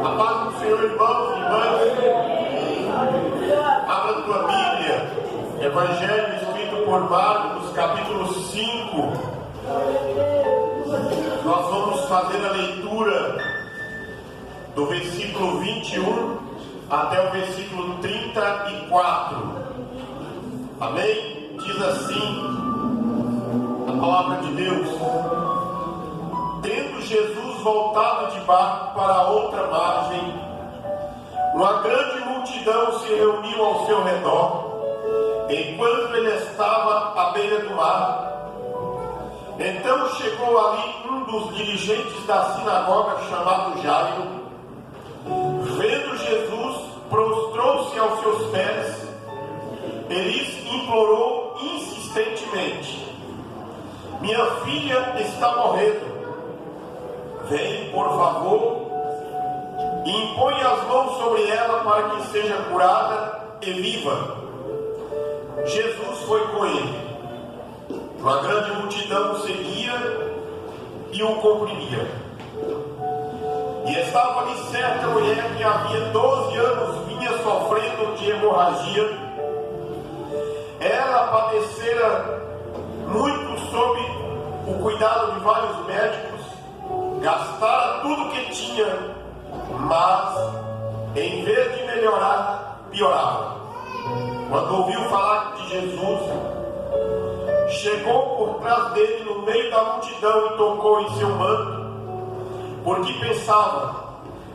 A paz do Senhor, irmãos e irmãs. Abra a tua Bíblia, Evangelho escrito por Marcos, capítulo 5. Nós vamos fazer a leitura do versículo 21 até o versículo 34. Amém? Diz assim a palavra de Deus: Tendo Jesus voltado de barco para a outra margem, uma grande multidão se reuniu ao seu redor, enquanto ele estava à beira do mar. Então chegou ali um dos dirigentes da sinagoga, chamado Jairo. Vendo Jesus, prostrou-se aos seus pés e lhes implorou insistentemente: Minha filha está morrendo. Vem, por favor, e impõe as mãos sobre ela para que seja curada e viva. Jesus foi com ele. Uma grande multidão o seguia e o comprimia. E estava ali certa mulher que havia 12 anos vinha sofrendo de hemorragia. Ela padecera muito sob o cuidado de vários médicos, gastara tudo que tinha, mas em vez de melhorar, piorava. Quando ouviu falar de Jesus, chegou por trás dele no meio da multidão e tocou em seu manto, porque pensava: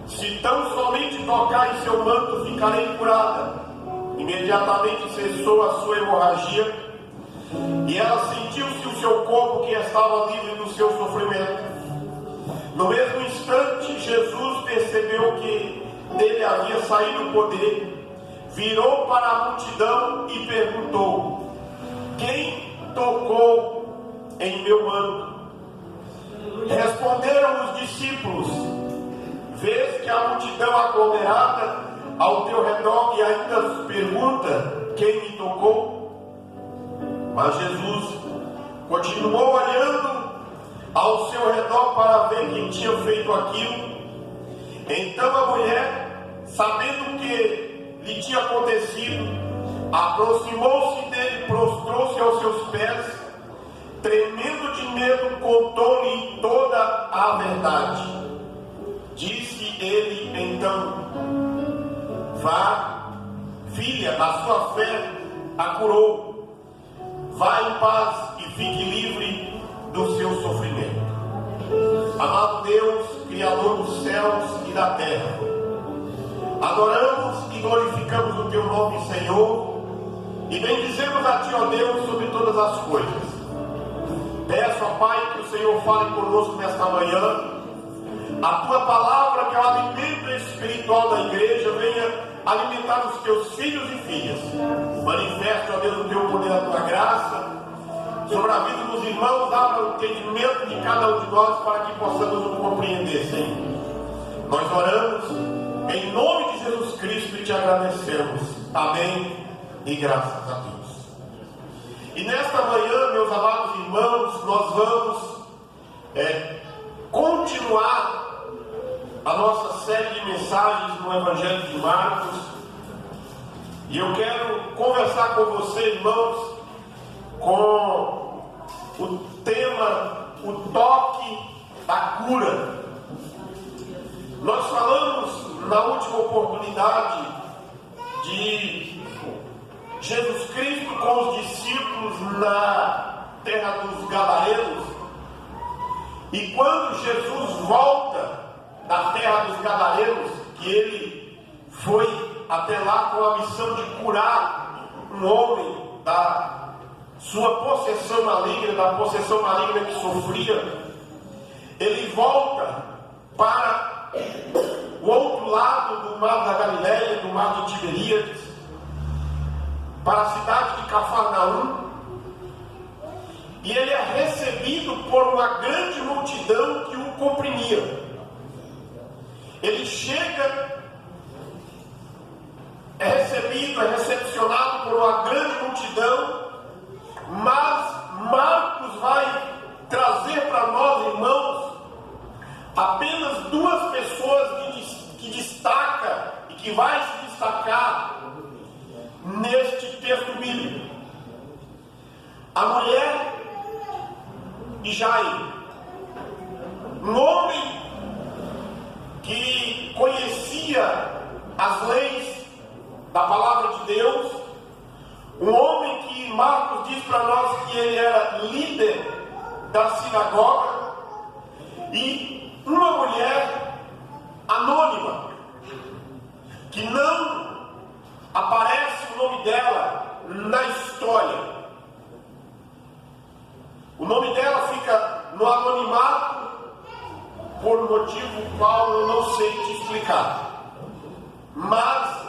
se tão somente tocar em seu manto, ficarei curada. Imediatamente cessou a sua hemorragia e ela sentiu-se o seu corpo que estava livre do seu sofrimento. No mesmo instante, Jesus percebeu que dele havia saído o poder, virou para a multidão e perguntou: Quem tocou em meu manto? Responderam os discípulos: Vês que a multidão aglomerada ao teu redor e ainda pergunta: Quem me tocou? Mas Jesus continuou olhando ao seu redor para ver quem tinha feito aquilo. Então a mulher, sabendo o que lhe tinha acontecido, aproximou-se dele, prostrou-se aos seus pés, tremendo de medo, contou-lhe toda a verdade. Disse ele então: Vá, filha, a sua fé a curou. Vá em paz e fique livre do seu sofrimento. Amado Deus, Criador dos céus e da terra, adoramos e glorificamos o teu nome, Senhor, e bendizemos a ti, ó Deus, sobre todas as coisas. Peço, ó Pai, que o Senhor fale conosco nesta manhã. A tua palavra, que é o alimento espiritual da igreja, venha alimentar os teus filhos e filhas. Manifesta, ó Deus, o teu poder, a tua graça sobre a vida dos irmãos. Abra o entendimento de cada um de nós para que possamos o compreender, Senhor. Nós oramos em nome de Jesus Cristo e te agradecemos. Amém e graças a Deus. E nesta manhã, meus amados irmãos, nós vamos continuar a nossa série de mensagens no Evangelho de Marcos. E eu quero conversar com você, irmãos, com o tema, o toque da cura. Nós falamos na última oportunidade de Jesus Cristo com os discípulos na terra dos Gadarenos. E quando Jesus volta da terra dos Gadarenos, que ele foi até lá com a missão de curar um homem da sua possessão maligna, da possessão maligna que sofria, ele volta para o outro lado do mar da Galileia, do mar de Tiberíades, para a cidade de Cafarnaum, e ele é recebido por uma grande multidão que o comprimia. Ele chega, é recebido, é recepcionado por uma grande multidão, mas Marcos vai trazer para nós, irmãos, apenas duas pessoas de que vai se destacar neste texto bíblico. A mulher de Jairo, um homem que conhecia as leis da palavra de Deus, um homem que Marcos diz para nós que ele era líder da sinagoga, e uma mulher anônima, que não aparece o nome dela na história. O nome dela fica no anonimato por motivo qual eu não sei te explicar. Mas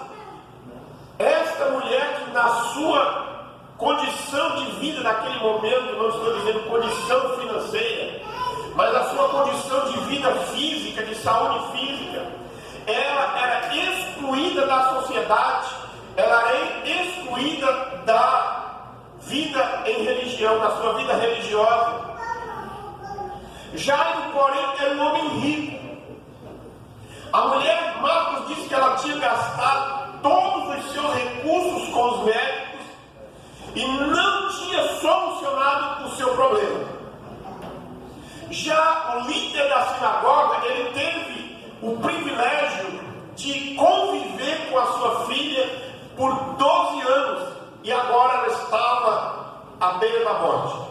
esta mulher que na sua condição de vida naquele momento, não estou dizendo condição financeira, mas a sua condição de vida física, de saúde física, ela era excluída da sociedade, ela era excluída da vida em religião, da sua vida religiosa. Jairo, porém, era um homem rico. A mulher, Marcos diz que ela tinha gastado todos os seus recursos com os médicos e não tinha solucionado o seu problema. Já o líder da sinagoga, ele teve o privilégio de conviver com a sua filha por 12 anos e agora ela estava à beira da morte.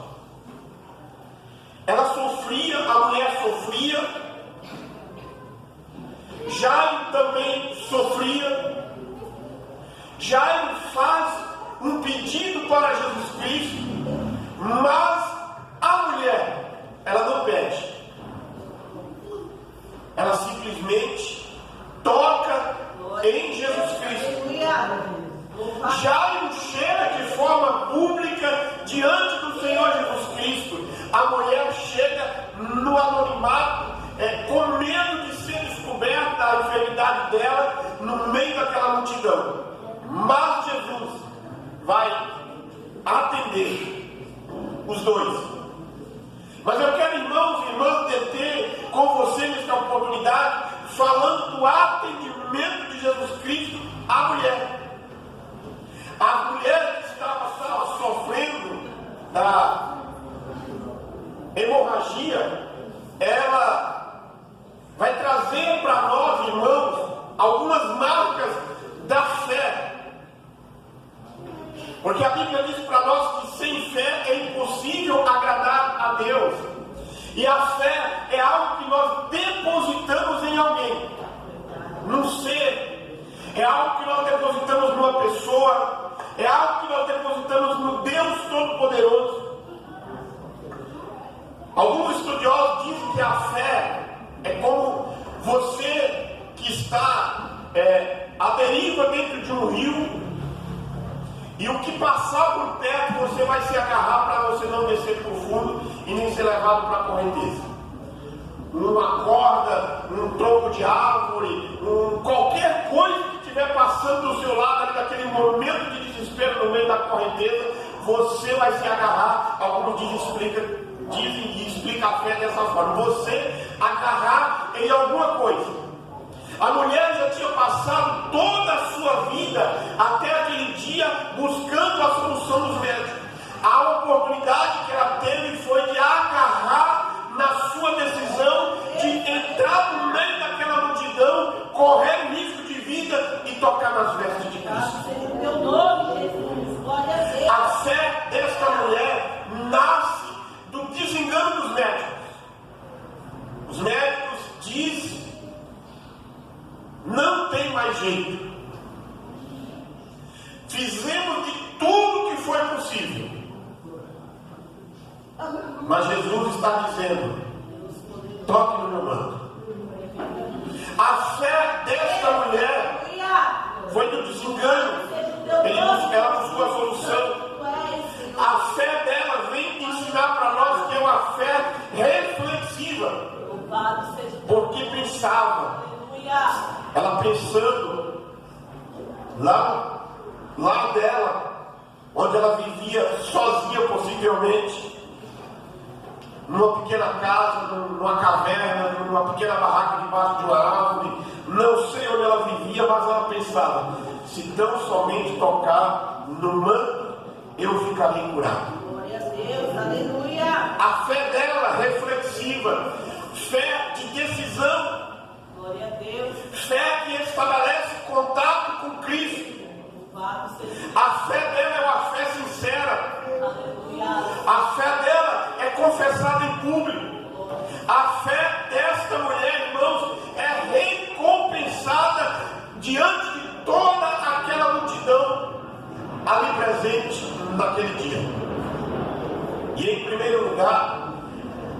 Ela sofria, a mulher sofria, Jairo também sofria. Jairo faz um pedido para Jesus Cristo, mas a mulher, ela não pede, ela simplesmente toca em Jesus Cristo. Jairo chega de forma pública diante do Senhor Jesus Cristo. A mulher chega no anonimato, com medo de ser descoberta a enfermidade dela no meio daquela multidão. Mas Jesus vai atender os dois. Mas eu quero, irmãos e irmãs, deter com você nesta oportunidade, falando do atendimento de Jesus Cristo à mulher. A mulher que estava sofrendo da hemorragia, ela vai trazer para nós, irmãos, algumas marcas da fé. Porque a Bíblia diz para nós que sem fé é impossível agradar a Deus. E a fé é algo que nós depositamos em alguém, num ser, é algo que nós depositamos numa pessoa, é algo que nós depositamos no Deus Todo-Poderoso. Alguns estudiosos dizem que a fé é como você que está à deriva dentro de um rio, e o que passar por perto você vai se agarrar para você não descer por fundo e nem ser levado para a correnteza. Uma corda, um tronco de árvore, qualquer coisa que estiver passando do seu lado ali naquele momento de desespero no meio da correnteza, você vai se agarrar. Alguns dizem e explica a fé dessa forma: você agarrar em alguma coisa. A mulher já tinha passado toda a sua vida até aquele dia buscando a solução dos médicos. A oportunidade que ela teve foi de agarrar na sua decisão de entrar no meio daquela multidão, correr o risco de vida e tocar nas vestes de Cristo. A fé desta mulher nasce do desengano dos médicos. Os médicos dizem: não tem mais jeito. Fizemos de tudo que foi possível. Mas Jesus está dizendo: toque no meu manto. A fé desta mulher foi do desengano. Ela buscou a solução. A fé dela vem ensinar para nós que é uma fé reflexiva. Porque pensava. Ela pensando lá dela, onde ela vivia sozinha possivelmente, numa pequena casa, numa caverna, numa pequena barraca debaixo de uma árvore, não sei onde ela vivia, mas ela pensava pensava: se tão somente tocar no manto, eu ficarei curado. Glória a Deus, aleluia. A fé dela reflexiva, fé de decisão, Glória a Deus. fé que estabelece contato com Cristo. Louvado seja. A fé dela é uma fé sincera. Aleluia. A fé dela é confessada em público. A fé desta mulher, irmãos, é recompensada diante de toda aquela multidão ali presente naquele dia. E em primeiro lugar,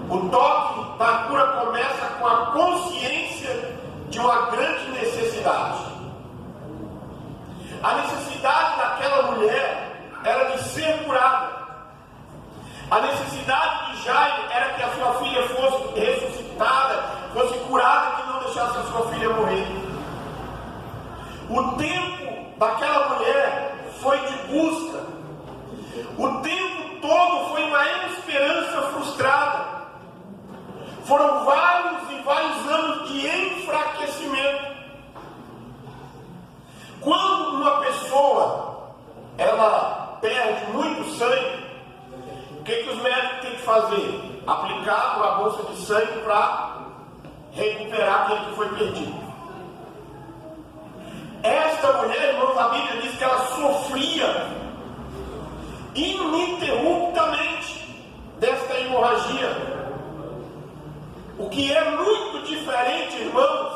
o toque da cura começa com a consciência de uma grande necessidade. A necessidade daquela mulher era de ser curada. A necessidade de Jairo era que a sua filha fosse ressuscitada, fosse curada, que não deixasse a sua filha morrer. O tempo daquela mulher foi de busca. O tempo todo foi uma esperança frustrada. Foram vários e vários anos de enfraquecimento. Quando uma pessoa ela perde muito sangue, o que os médicos têm que fazer? Aplicar uma bolsa de sangue para recuperar aquele que foi perdido. Esta mulher, irmãos, a Bíblia diz que ela sofria ininterruptamente desta hemorragia. O que é muito diferente, irmãos,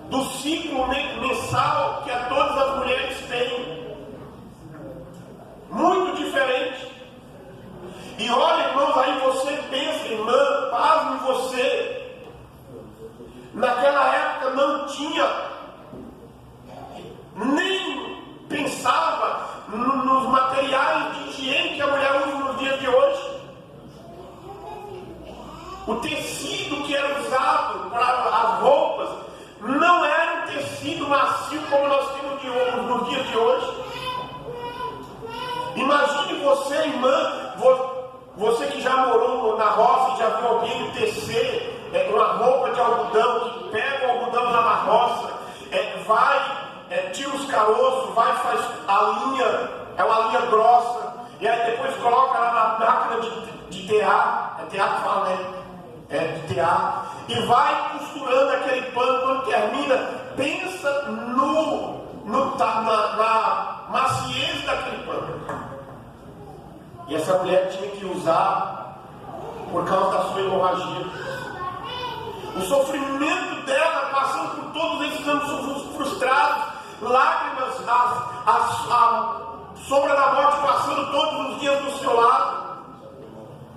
do ciclo mensal que todas as mulheres têm. Muito diferente. E olha, irmãos, aí você pensa, irmã, pasme você. Naquela época não tinha, nem pensava nos materiais de higiene que a mulher usa nos dias de hoje. O tecido que era usado para as roupas não era um tecido macio como nós temos nos dias de hoje. Imagine você, irmã, você que já morou na roça e já viu alguém tecer uma roupa de algodão, que pega o algodão lá na roça, tira os caroços, faz a linha, é uma linha grossa, e aí depois coloca lá na máquina de tear, é tear que fala, né? De tear, e vai costurando aquele pano. Quando termina, pensa na maciez daquele pano. E essa mulher tinha que usar por causa da sua hemorragia. O sofrimento dela, passando por todos esses anos frustrados, lágrimas, a sombra da morte passando todos os dias do seu lado,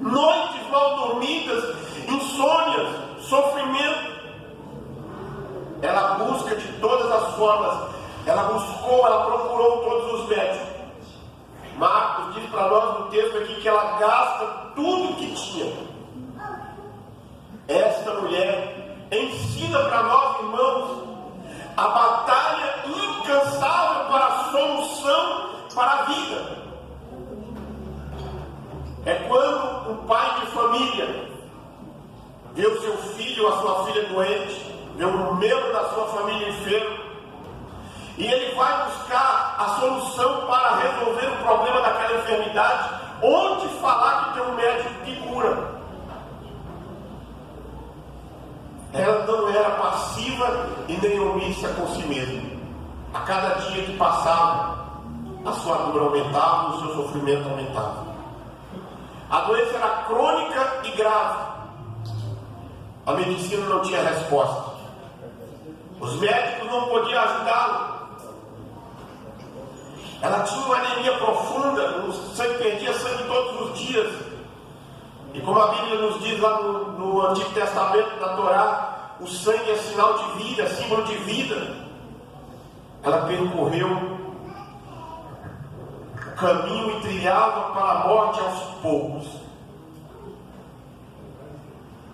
noites mal dormidas, insônias, sofrimento. Ela busca de todas as formas, ela procurou todos os médicos. Marcos diz para nós no texto aqui que ela gasta tudo que tinha. Esta mulher ensina para nós, irmãos, a batalha incansável para a solução para a vida. É quando um pai de família vê o seu filho ou a sua filha doente, vê um membro da sua família enfermo, e ele vai buscar a solução para resolver o problema daquela enfermidade, onde falar que tem um médico que cura. Ela não era passiva e nem omissa com si mesma. A cada dia que passava, a sua dor aumentava, o seu sofrimento aumentava. A doença era crônica e grave. A medicina não tinha resposta. Os médicos não podiam ajudá-la. Ela tinha uma anemia profunda, o sangue perdia sangue todos os dias. E como a Bíblia nos diz lá no Antigo Testamento, na Torá, o sangue é sinal de vida, é símbolo de vida. Ela percorreu o caminho e trilhava para a morte aos poucos.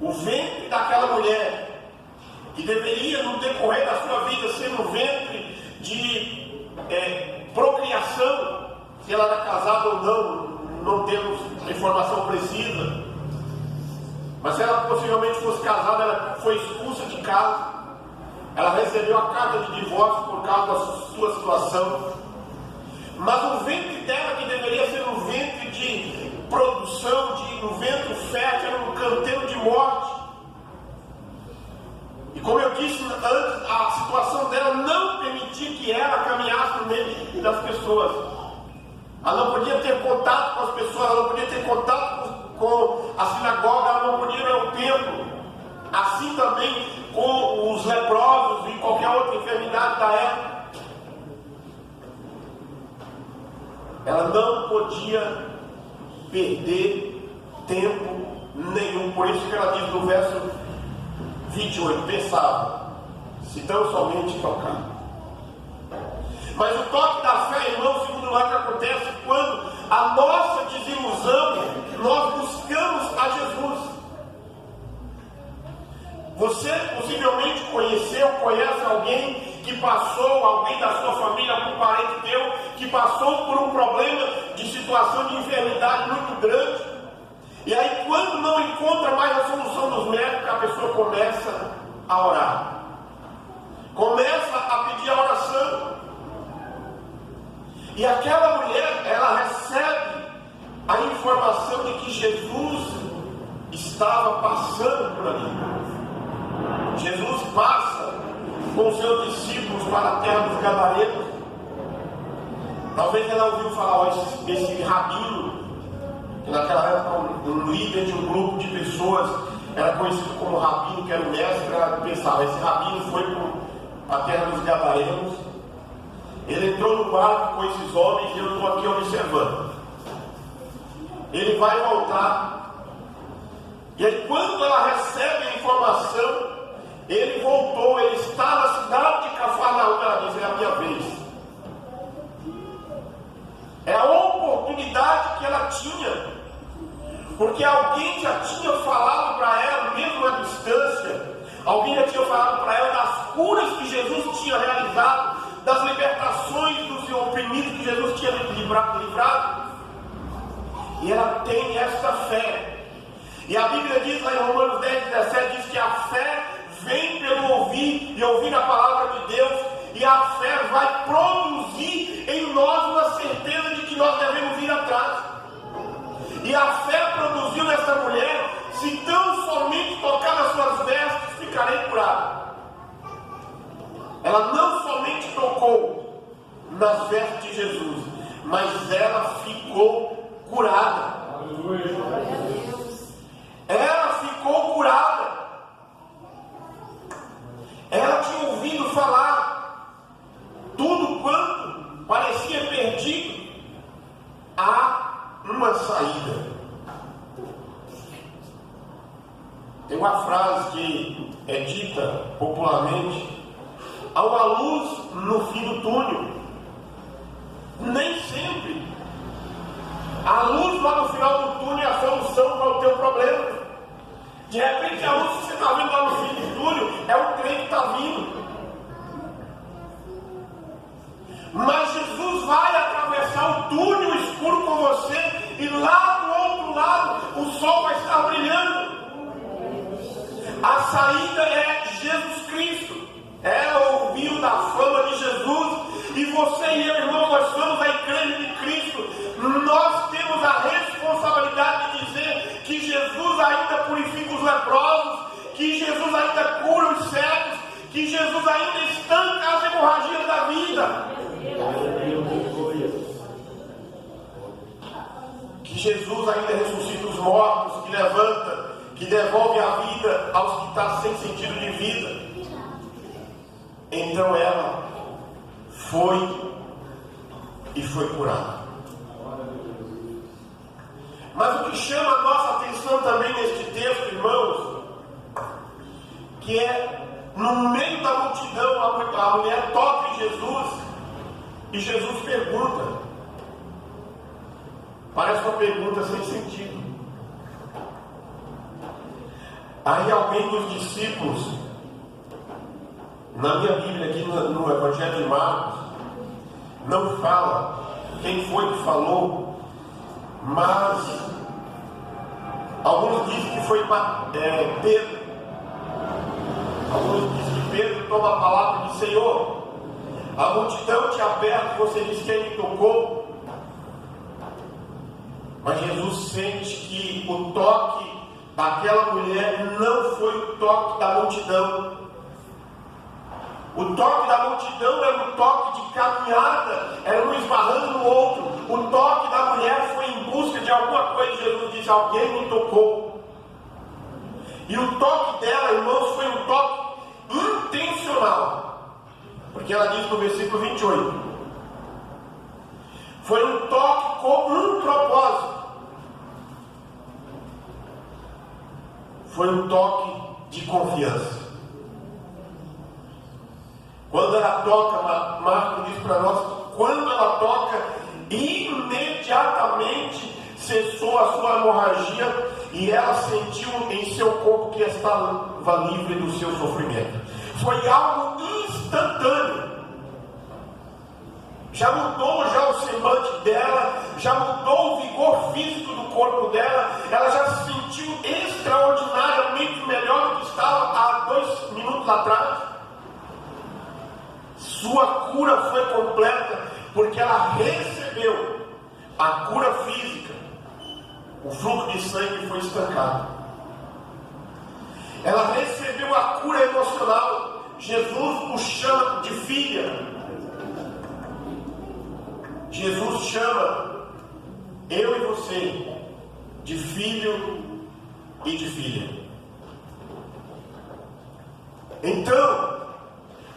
O ventre daquela mulher, que deveria no decorrer da sua vida ser um ventre de procriação, se ela era casada ou não temos a informação precisa, mas se ela possivelmente fosse casada, ela foi expulsa de casa. Ela recebeu a carta de divórcio por causa da sua situação. Mas o ventre dela, que deveria ser um ventre de produção, um ventre fértil, era um canteiro de morte. E como eu disse antes, a situação dela não permitia que ela caminhasse no meio das pessoas. Ela não podia ter contato com as pessoas, ela não podia ter contato com a sinagoga, ela não podia ir ao templo. Assim também com os leprosos e qualquer outra enfermidade da época. Ela não podia perder tempo nenhum. Por isso que ela diz no verso 28, pensava, se tão somente tocar. Mas o toque da fé, irmão, segundo o que acontece quando a nossa desilusão, nós buscamos a Jesus. Você possivelmente conhece alguém que passou, alguém da sua família, algum parente teu, que passou por um problema de situação de enfermidade muito grande. E aí, quando não encontra mais a solução dos médicos, a pessoa começa a orar. Começa a pedir a oração. E aquela mulher, ela recebe a informação de que Jesus estava passando por ali. Jesus passa com seus discípulos para a terra dos Gadarenos. Talvez ela ouviu falar desse rabino, que naquela época um líder de um grupo de pessoas, era conhecido como rabino, que era o mestre. Ela pensava, esse rabino foi para a terra dos Gadarenos, ele entrou no barco com esses homens e eu estou aqui observando. Ele vai voltar. E aí, quando ela recebe a informação, ele voltou, ele está na cidade de Cafarnaum. Ela diz, é a minha vez. É a oportunidade que ela tinha, porque alguém já tinha falado para ela, mesmo à distância, alguém já tinha falado para ela das curas que Jesus tinha realizado, das libertações dos oprimidos que Jesus tinha livrado. E ela tem esta fé. E a Bíblia diz lá em Romanos 10:17, diz que a fé vem pelo ouvir e ouvir a palavra de Deus, e a fé vai produzir em nós uma certeza de que nós devemos ir atrás. E a fé produziu nessa mulher, se tão somente tocar nas suas vestes, ficarei curado. Ela não somente tocou nas vestes de Jesus, mas ela ficou curada. Ela ficou curada. Ela tinha ouvido falar tudo quanto parecia perdido. Há uma saída. Tem uma frase que é dita popularmente: há uma luz no fim do túnel. Nem sempre a luz lá no final do túnel é a solução para o teu problema. De repente a luz que você está vendo lá no fim do túnel é o trem que está vindo. Mas Jesus vai atravessar o túnel escuro com você, e lá do outro lado o sol vai estar brilhando. A saída é Jesus Cristo. Ela ouviu da fama de Jesus, e você e eu, irmão, nós somos a igreja de Cristo. Nós temos a responsabilidade de dizer que Jesus ainda purifica os leprosos, que Jesus ainda cura os cegos, que Jesus ainda estanca as hemorragias da vida, que Jesus ainda ressuscita os mortos, que levanta, que devolve a vida aos que estão sem sentido de vida. Então ela foi curada. Mas o que chama a nossa atenção também neste texto, irmãos, que é no meio da multidão, a mulher toca em Jesus e Jesus pergunta. Parece uma pergunta sem sentido. Aí alguém dos discípulos, na minha Bíblia aqui no Evangelho de Marcos, não fala quem foi que falou, mas alguns dizem que foi Pedro. Alguns dizem que Pedro toma a palavra de Senhor, a multidão te aperta e você diz quem me tocou. Mas Jesus sente que o toque daquela mulher não foi o toque da multidão. O toque da multidão era um toque de caminhada, era um esbarrando no outro. O toque da mulher foi em busca de alguma coisa. Jesus diz: alguém me tocou. E o toque dela, irmãos, foi um toque intencional. Porque ela diz no versículo 28: foi um toque com um propósito. Foi um toque de confiança. Quando ela toca, Marcos diz para nós que quando ela toca, imediatamente cessou a sua hemorragia e ela sentiu em seu corpo que estava livre do seu sofrimento. Foi algo instantâneo. Já mudou o semblante dela, já mudou o vigor físico do corpo dela, ela já se sentiu extraordinariamente melhor do que estava há 2 minutos atrás. Sua cura foi completa, porque ela recebeu a cura física. O fluxo de sangue foi estancado. Ela recebeu a cura emocional. Jesus o chama de filha. Jesus chama eu e você de filho e de filha. Então,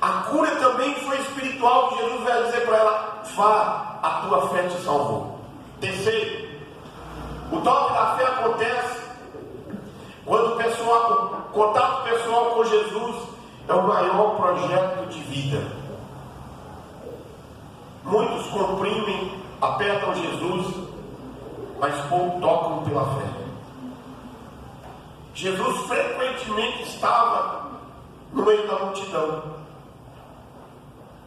a cura também foi espiritual, que Jesus vai dizer para ela: vá, a tua fé te salvou. Terceiro, o toque da fé acontece quando o contato pessoal com Jesus é o maior projeto de vida. Muitos comprimem, apertam Jesus, mas pouco tocam pela fé. Jesus frequentemente estava no meio da multidão,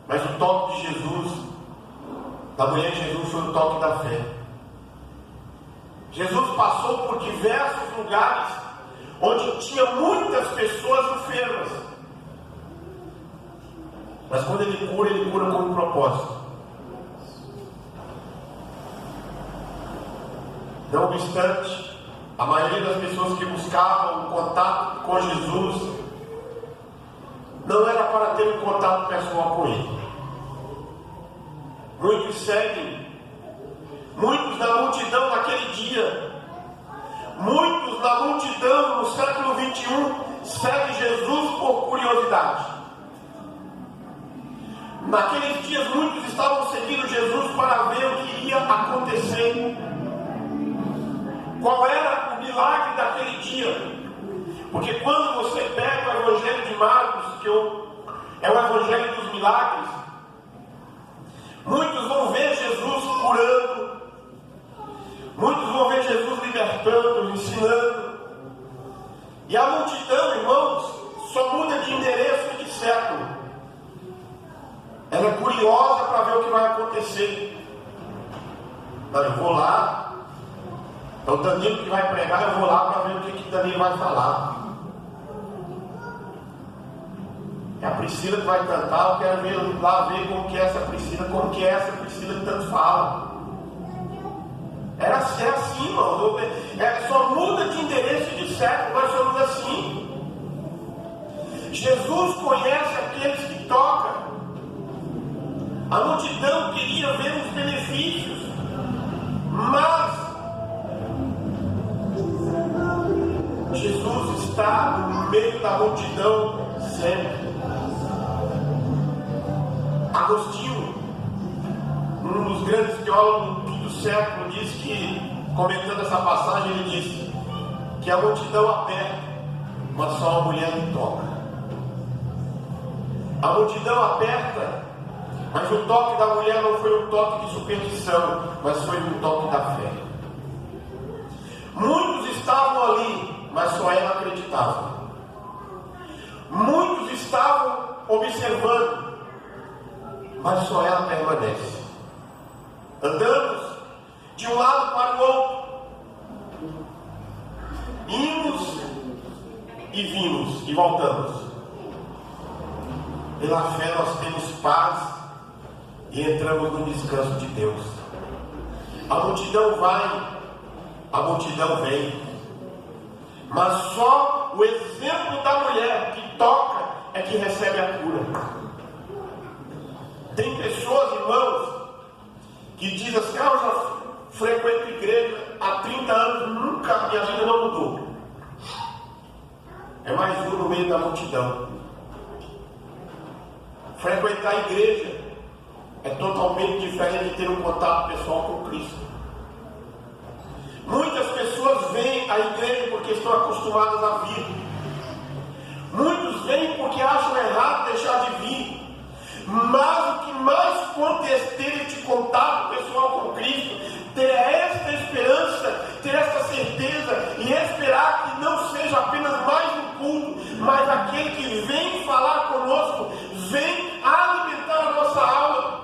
mas o toque de Jesus, da mulher de Jesus, foi o toque da fé. Jesus passou por diversos lugares onde tinha muitas pessoas enfermas, mas quando ele cura com um propósito. Não obstante, a maioria das pessoas que buscavam o contato com Jesus não era para ter um contato pessoal com Ele. Muitos seguem, muitos da multidão naquele dia, muitos da multidão no século 21 seguem Jesus por curiosidade. Naqueles dias muitos estavam seguindo Jesus para ver o que ia acontecer. Qual era o milagre daquele dia? Porque quando você pega o Evangelho de Marcos, que é o Evangelho dos milagres, muitos vão ver Jesus curando, muitos vão ver Jesus libertando, ensinando. E a multidão, irmãos, só muda de endereço e de século. Ela é curiosa para ver o que vai acontecer. Então, eu vou lá. É o Danilo que vai pregar, eu vou lá para ver o que Danilo vai falar. É a Priscila que vai cantar, eu quero ver lá ver como que é essa Priscila, que tanto fala. É assim, irmão. Só muda de endereço e de século, nós somos assim. Jesus conhece aqueles que tocam. A multidão queria ver os benefícios, mas Jesus está no meio da multidão sempre. Agostinho, um dos grandes teólogos do século, diz que, comentando essa passagem, ele disse que a multidão aperta, mas só a mulher lhe toca. A multidão aperta, mas o toque da mulher não foi um toque de superstição, mas foi um toque da fé. Muitos estavam ali, mas só ela acreditava. Muitos estavam observando, mas só ela permanece. Andamos de um lado para o outro, imos e vimos e voltamos. Pela fé nós temos paz e entramos no descanso de Deus. A multidão vai, a multidão vem, mas só o exemplo da mulher que toca é que recebe a cura. Tem pessoas, irmãos, que dizem assim: eu já frequento igreja há 30 anos, nunca, minha vida não mudou. É mais um no meio da multidão. Frequentar a igreja é totalmente diferente de ter um contato pessoal com Cristo. Muitas pessoas vêm à igreja porque estão acostumadas a vir. Muitos vêm porque acham errado deixar de vir. Mas o que mais conta é ter este contato pessoal com Cristo, ter esta esperança, ter esta certeza e esperar que não seja apenas mais um culto, mas aquele que vem falar conosco, vem alimentar a nossa alma.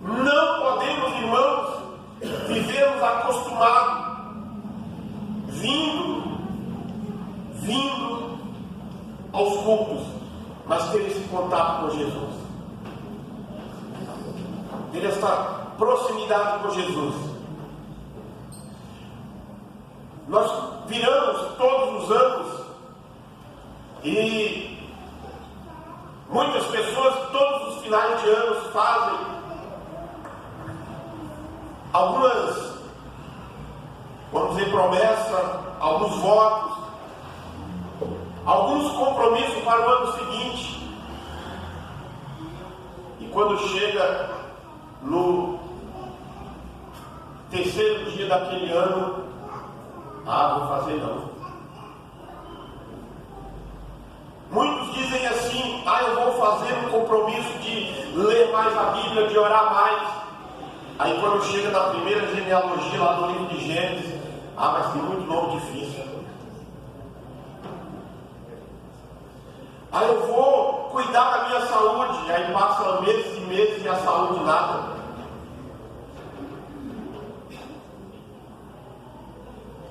Não podemos, irmãos, vivermos acostumados, vindo aos cultos, mas ter esse contato com Jesus, ter essa proximidade com Jesus. Nós viramos todos os anos e muitas pessoas todos os finais de anos fazem algumas, vamos dizer, promessas, alguns votos, alguns compromissos para o ano seguinte. E quando chega no terceiro dia daquele ano, vou fazer não. Muitos dizem assim: eu vou fazer um compromisso de ler mais a Bíblia, de orar mais. Aí quando chega na primeira genealogia lá no livro de Gênesis, mas tem muito nome difícil. Eu vou cuidar da minha saúde. Aí passam meses e meses e a saúde nada.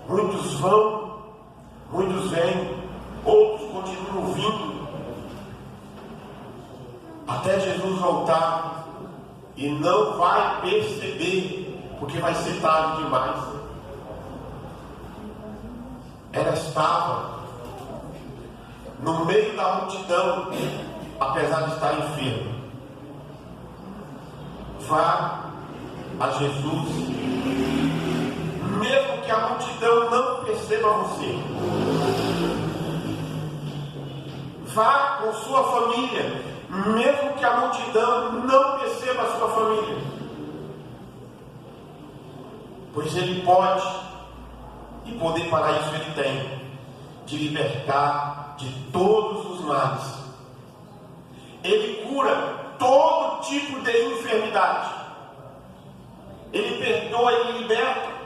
Muitos vão, muitos vêm, outros continuam vindo, até Jesus voltar, e não vai perceber, porque vai ser tarde demais. Ela estava no meio da multidão, apesar de estar enferma. Vá a Jesus, mesmo que a multidão não perceba você. Vá com sua família, mesmo que a multidão não perceba a sua família. Pois Ele pode, e poder para isso Ele tem, de libertar de todos os males. Ele cura todo tipo de enfermidade. Ele perdoa e liberta.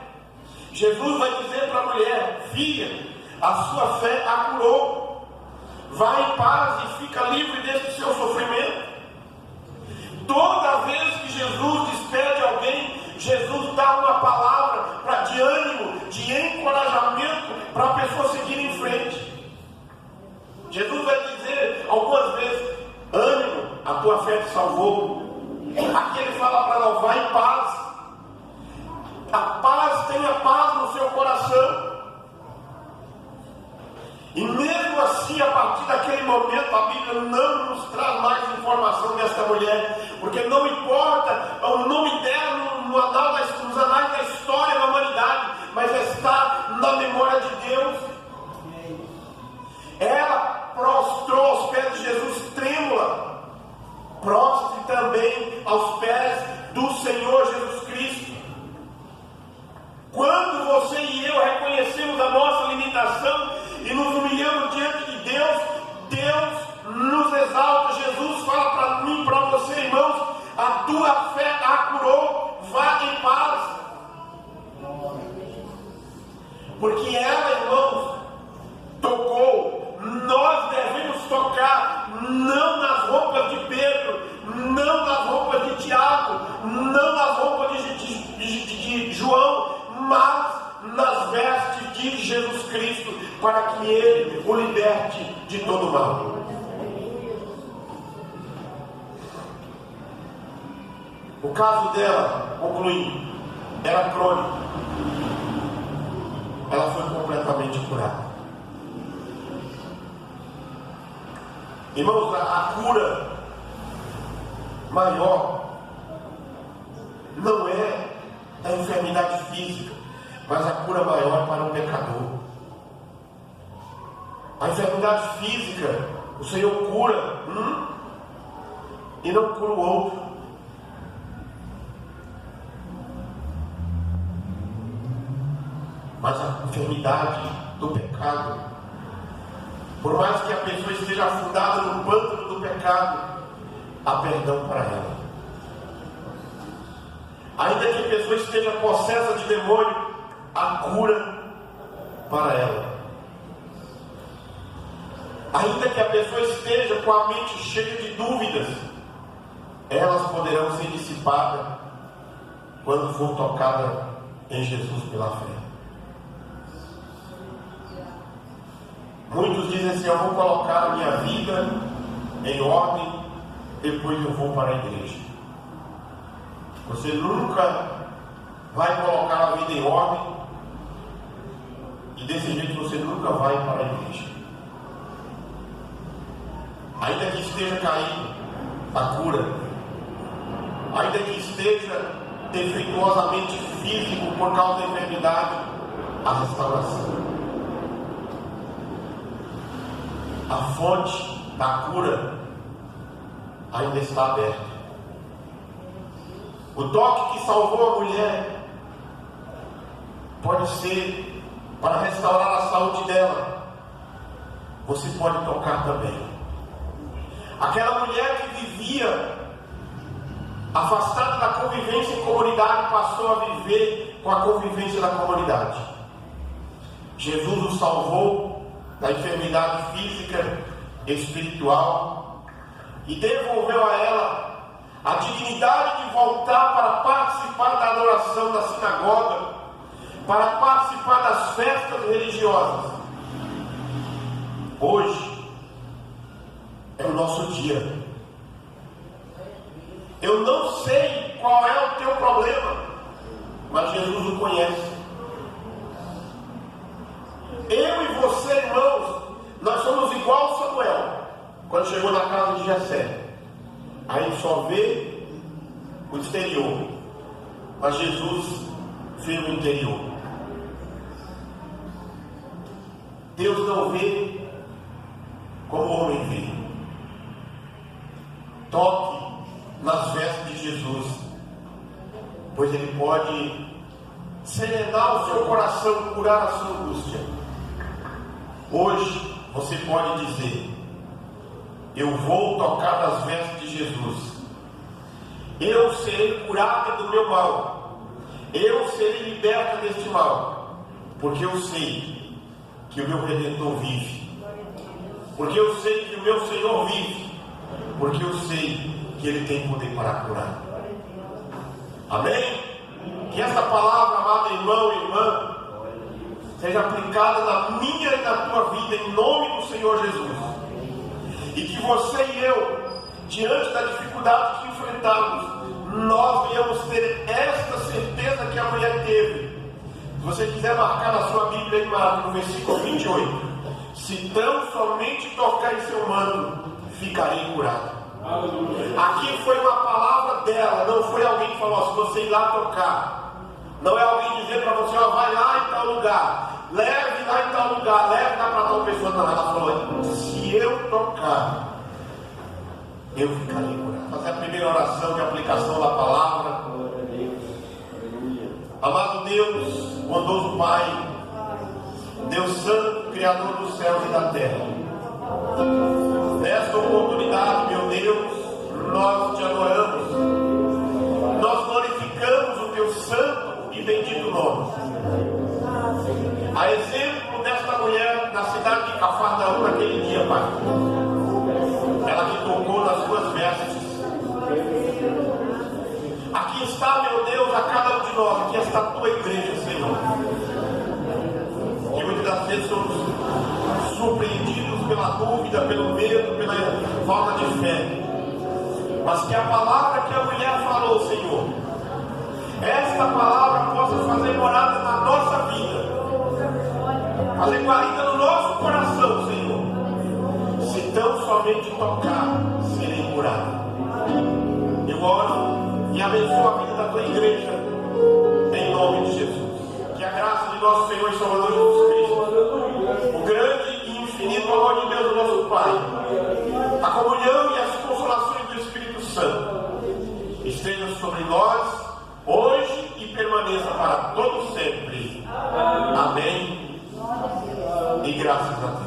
Jesus vai dizer para a mulher: filha, a sua fé a curou. Vá em paz e fica livre desse seu sofrimento. Toda vez que Jesus despede alguém, Jesus dá uma palavra de ânimo, de encorajamento para a pessoa seguir em frente. Jesus vai dizer algumas vezes: ânimo, a tua fé te salvou. Aqui ele fala para ela: vá em paz. A paz, tenha paz no seu coração. E mesmo assim, a partir daquele momento, a Bíblia não nos traz mais informação desta mulher, porque não importa o nome dela nos anais da história da humanidade, mas está na memória de Deus. Ela prostrou aos pés de Jesus trêmula. Prostre também aos pés do Senhor Jesus Cristo. Quando você e eu reconhecemos a nossa limitação e nos humilhamos diante de Deus, Deus nos exalta. Jesus fala para mim e para você, irmãos: a tua fé a curou, vá em paz. Porque ela, irmãos, tocou. Nós devemos tocar, não nas roupas de Pedro, não nas roupas de Tiago, não nas roupas de João, mas nas vestes de Jesus Cristo, para que Ele o liberte de todo mal. O caso dela, concluindo, era crônico. Ela foi completamente curada. Irmãos, a cura maior não é da enfermidade física, mas a cura maior é para o pecador. A enfermidade física, o Senhor cura e não cura o outro. Mas a enfermidade do pecado, por mais que a pessoa esteja afundada no pântano do pecado, há perdão para ela. Ainda que a pessoa esteja possessa de demônio, há cura para ela. Ainda que a pessoa esteja com a mente cheia de dúvidas, elas poderão ser dissipadas quando for tocada em Jesus pela fé. Muitos dizem assim: eu vou colocar a minha vida em ordem, depois eu vou para a igreja. Você nunca vai colocar a vida em ordem, e desse jeito você nunca vai para a igreja. Ainda que esteja caído, a cura. Ainda que esteja defeituosamente físico por causa da enfermidade, a restauração. A fonte da cura ainda está aberta. O toque que salvou a mulher pode ser para restaurar a saúde dela. Você pode tocar também. Aquela mulher que vivia afastada da convivência em comunidade passou a viver com a convivência da comunidade. Jesus o salvou da enfermidade física, espiritual, e devolveu a ela a dignidade de voltar para participar da adoração da sinagoga, para participar das festas religiosas. Hoje é o nosso dia. Eu não sei qual é o teu problema, mas Jesus o conhece. Eu e você, irmãos, nós somos igual Samuel, quando chegou na casa de Jessé. Aí só vê o exterior, mas Jesus vê o interior. Deus não vê como o homem vê. Toque nas vestes de Jesus, pois Ele pode serenar o seu coração, curar a sua angústia. Hoje você pode dizer: eu vou tocar nas vestes de Jesus, eu serei curado do meu mal, eu serei liberto deste mal, porque eu sei que o meu Redentor vive, porque eu sei que o meu Senhor vive, porque eu sei que Ele tem poder para curar. Amém? Que essa palavra, amado irmão e irmã, seja aplicada na minha e na tua vida, em nome do Senhor Jesus. E que você e eu, diante da dificuldade que enfrentamos, nós venhamos ter esta certeza que a mulher teve. Se você quiser marcar na sua Bíblia, em Marcos, no versículo 28, se tão somente tocar em seu manto, ficarei curado. Aqui foi uma palavra dela, não foi alguém que falou assim: você ir lá tocar. Não é alguém dizer para você: ó, vai lá em tal lugar, leve lá em tal lugar, leve lá para tal pessoa. Não, ela falou: se eu tocar, eu ficarei curado. Fazer a primeira oração de aplicação da palavra. Amado Deus, bondoso Pai, Deus Santo, Criador dos céus e da terra, nesta oportunidade, meu Deus, nós te adoramos, nós glorificamos o teu santo e bendito nome. A exemplo desta mulher na cidade de Cafarnaum naquele dia, Pai, ela que tocou nas suas vestes. Aqui está, meu Deus, a cada um de nós, aqui está a tua igreja, Senhor. E muitas das vezes somos surpreendidos pela dúvida, pelo medo, pela falta de fé. mas que a palavra que a mulher falou, Senhor, esta palavra possa fazer morada na nossa vida, fazer guarida no nosso coração, Senhor. Se tão somente tocar, serei curado. Eu oro e abençoo a vida da tua igreja, em nome de Jesus. Que a graça de nosso Senhor e Salvador Jesus Cristo, o grande e infinito amor de Deus, nosso Pai, a comunhão e as consolações do Espírito Santo estejam sobre nós hoje e permaneça para todo sempre. Amém. E graças a Deus.